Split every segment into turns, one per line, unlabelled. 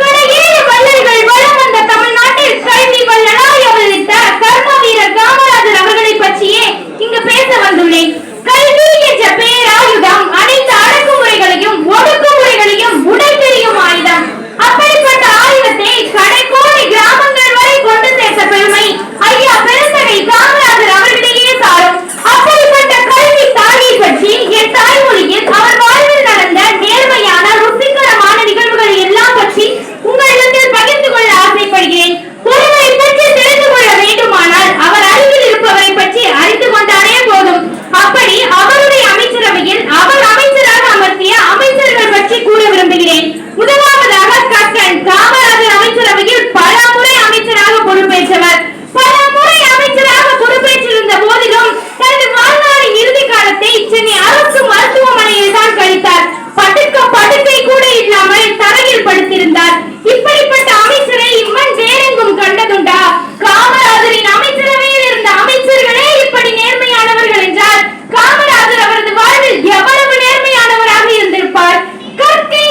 கடையேழு வள்ளல்கள் வளம் வந்த தமிழ்நாட்டில் கல்வி வள்ளலாய் அவதரித்த கர்ம வீரர் காமராஜர் அவர்களை பற்றியே இங்கு பேச வந்துள்ளேன். கல்வி என்ற பேராயுதம் அனைத்து அடக்குமுறைகளையும் ஒடுக்குமுறைகளையும் உடைத்தெறியும் ஆயுதம். அப்படிப்பட்ட ஆயுதத்தை கடைக்கோடி கிராமங்கள் வரை கொண்டு சேர்த்த பெருமை ஐயா பெருந்தகை காமராஜர் அவர்களிடையே சாரும். அப்படிப்பட்ட கல்வி தாயை பற்றி என் தாய்மொழியில் அவர் வாழ்வில் நடந்த நேர்மையான ருசிகரமான நிகழ்வுகள் எல்லாம் பற்றி உங்களிடத்தில் பகிர்ந்து கொள்ள ஆசைப்படுகிறேன். ஒருவரை பற்றி தெரிந்து கொள்ள வேண்டுமானால் அவர் அருகில் இருப்பவரை பற்றி அறிந்து கொண்டாலே போதும். அப்படி அவருடைய அமைச்சரவையில் அவர் அமைச்சராக அமர்த்திய அமைச்சர்கள் பற்றி கூற விரும்புகிறேன். முதலாவதாக கக்கன் காமராஜர் அமைச்சரவையில் பல முறை அமைச்சராக பொறுப்பேற்றவர். பல முறை அமைச்சராக பொறுப்பேற்றிருந்த போதிலும் தனது வாழ்நாளின் இறுதி காலத்தை சென்னை அரசு மருத்துவமனையில் தான் கழித்தார். படுக்கை கூட இல்லாமல் தரையில் படுத்திருந்தார். இப்படிப்பட்ட அமைச்சரை இம்மண் வேறெங்கும் கண்டதுண்டா? காமராஜரின் அமைச்சரவையில் இருந்த அமைச்சர்களே இப்படி நேர்மையானவர்கள் என்றால் காமராஜர் அவரது வாழ்வில் எவ்வளவு நேர்மையானவராக இருந்திருப்பார். கற்கை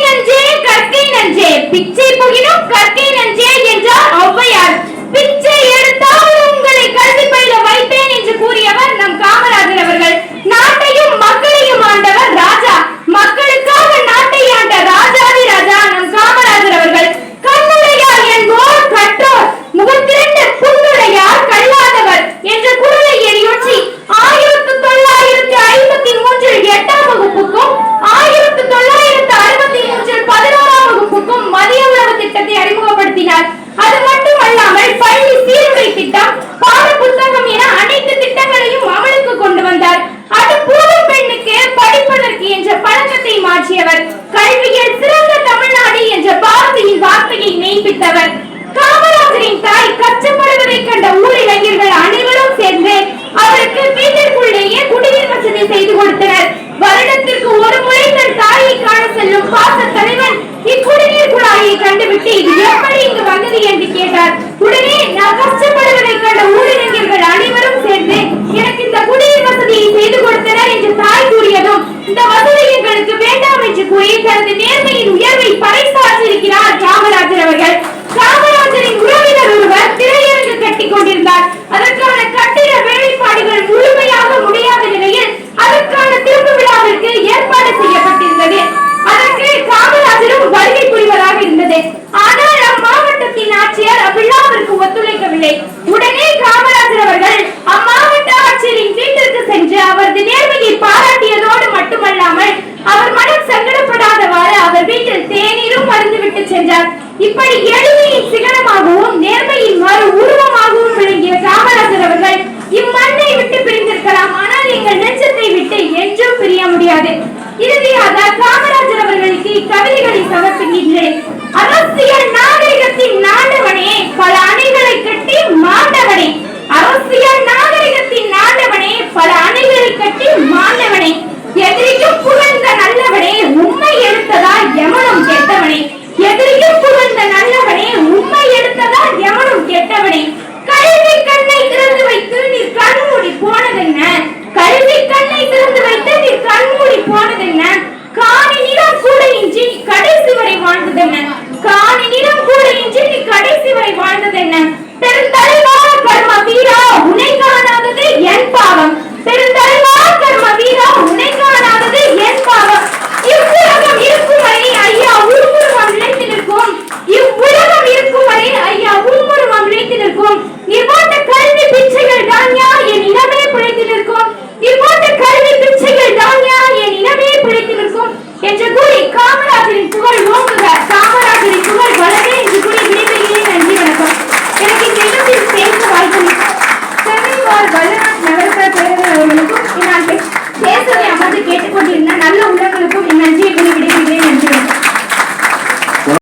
நஞ்சே பிச்சை புகினும் கற்கை நஞ்சே என்றார் ஔவையார். பிச்சை எடுத்தால் உங்களை கல்வி பயில வைப்பேன் என்று கூறியவர் நம் காமராஜர் அவர்கள். நாட்டையும் மக்களையும் ஆண்டவர் ராஜா. மக்களுக்காக நாட்டை ஆண்ட ராஜாதி ராஜா நம் காமராஜர் அவர்கள். கண்ணுடையார் என்போர் கற்றோர், முகத்திரண்டு புண்ணுடையார் கல்லாதவர் என்ற குரலை எரியூற்றி 1953 8ஆம் வகுப்புக்கும் 1963 11ஆம் வகுப்புக்கும் மதிய உணவு திட்டத்தை அறிமுகப்படுத்தினார். அது மட்டுமல்லாமல் பள்ளி சீருடை திட்டம், பாட புத்தகம் என அனைத்து திட்டங்களையும் அமலுக்கு கொண்டு வந்தார். அது பூர்வ பெண்ணுக்கு படிப்பதற்கு என்ற பழக்கத்தை மாற்றியவர். கல்வியில் சிறந்த தமிழ்நாடு என்ற பாரதியின் வார்த்தையை மெய்ப்பித்தவர். காமராஜரின் தாய் கஷ்டப்படுவதை கண்ட ஊர் இளைஞர்கள் அனைவரும் சேர்ந்து அவருக்கு வீட்டிற்குள்ளேயே குடிநீர் வசதி செய்து கொடுத்தனர். வருடத்திற்கு ஒரு முறை தன் தாயை காண செல்லும் பாச தலைவன் இக்குடிநீர் குழாயை கண்டுவிட்டு இது எப்படி இங்கு வந்தது என்று கேட்டார். உடனே நான் கஷ்டப்படுவதை கண்ட ஊர் இளைஞர்கள் அனைவரும் சேர்ந்து எனக்கு இந்த குடிநீர் வசதியை செய்து கொடுத்தனர் என்று தாய் கூறியதும் இந்த வசதி எங்களுக்கு வேண்டாம் என்று கூறி தனது நேர்மையின் உயர்வை பறைசாற்றியிருக்கிறார் காமராஜர் அவர்கள். காமராஜரின் உறவினர் ஒருவர் திரையரங்கு கட்டிக் கொண்டிருந்தார். அதற்கான கட்டிட வேலைப்பாடுகள் முழுமையாக முடியாத நிலையில் அதற்கான திறப்பு விழாவிற்கு ஏற்பாடு செய்யப்பட்டிருந்தது. அதற்கு காமராஜரும் வருகை புரிவதாக இருந்தது. ஆனால் அம்மாவட்டத்தின் ஆட்சியர் அவ்விழாவிற்கு ஒத்துழைக்கவில்லை. உடனே காமராஜர் அவர்கள் அம்மாவட்ட ஆட்சியரின் வீட்டிற்கு சென்று அவரது நேர்மையை பாராட்டியதோடு மட்டுமல்லாமல் அவர் மனம் சங்கடப்படாதவாறு அவர் வீட்டில் தேநீரும் மறந்துவிட்டு சென்றார். இப்படி எளிமையின் சிகரமாகவும் நேர்மையின் மறு உருவமாகவும் விளங்கிய காமராஜர் அவர்கள் இம்மண்ணை விட்டு பிரிந்திருக்கலாம், ஆனால் எங்கள் நெஞ்சத்தை விட்டு என்றும் பிரிய முடியாது. இறுதியாக காமராஜர் அவர்களுக்கு இக்கவிதைகளை சமர்ப்பிக்கின்றேன். அரசியல் நாகரிகத்தின் நாண்டவனே, பல அணைகளை கட்டி மாண்டவனே. அரசியல் நாகரிகத்தின் நாண்டவனே, பல அணைகளை கட்டி மாண்டவனே. எதிரிக்கும் புகழ்ந்த நல்லவனே, உண்மை எடுத்ததால் எமனும் கெட்டவனே. எதிரிக்கும் புகழ்ந்த நல்லவனே, உண்மை எடுத்ததால் எமனும் கெட்டவனே. கல்வி கண்ணை திறந்து வைத்து நீர் கண்மூடி போனதென்ன? கல்வி கண்ணை திறந்து வைத்து நீர் கண்மூடி போனதென்ன? காணி நிறம் கூட இன்றி கடைசி வரை வாழ்ந்ததென்ன? காணி நிறம் கூட இன்றி நீ கடைசி வரை வாழ்ந்ததென்ன? பெருந்தலைவா கர்ம வீரா, உன்னை காணாதது என் பாவம். பெருந்தலைவா கர்ம வீரா, உன்னை காணாதது என் பாவம். இவ்வுலகம் இருக்கும் வரை ஐயா உருவம் நிலைத்து நிற்கும். இவ்வுலகம் இருக்கும் வரை ஐயா உருவம் நிலைத்து நிற்கும். இவ்வாண்ட கல்வி பிச்சைகள் தான்யா என் இனமே பிழைத்து நிற்கும். இவ்வாண்ட கல்வி பிச்சைகள் தான்யா என் இனமே பிழைத்து நிற்கும் என்று கூறி காமராஜரின் புகழ் ஓங்குக, காமராஜரின் புகழ் வளரே என்று கூறி விடைபெறுகிறேன். நன்றி, வணக்கம். எனக்கு இந்த இடத்தில் பேச வாய்ப்பு சென்னை வல்லநாட் நகரசபை பேரவையாளர் அவர்களுக்கும் என்னால் பேசவை அமர்ந்து கேட்டுக்கொண்டிருந்த நல்ல உள்ளங்களுக்கும் என் நன்றியை கூறி விடைபெறுகிறேன். நன்றி.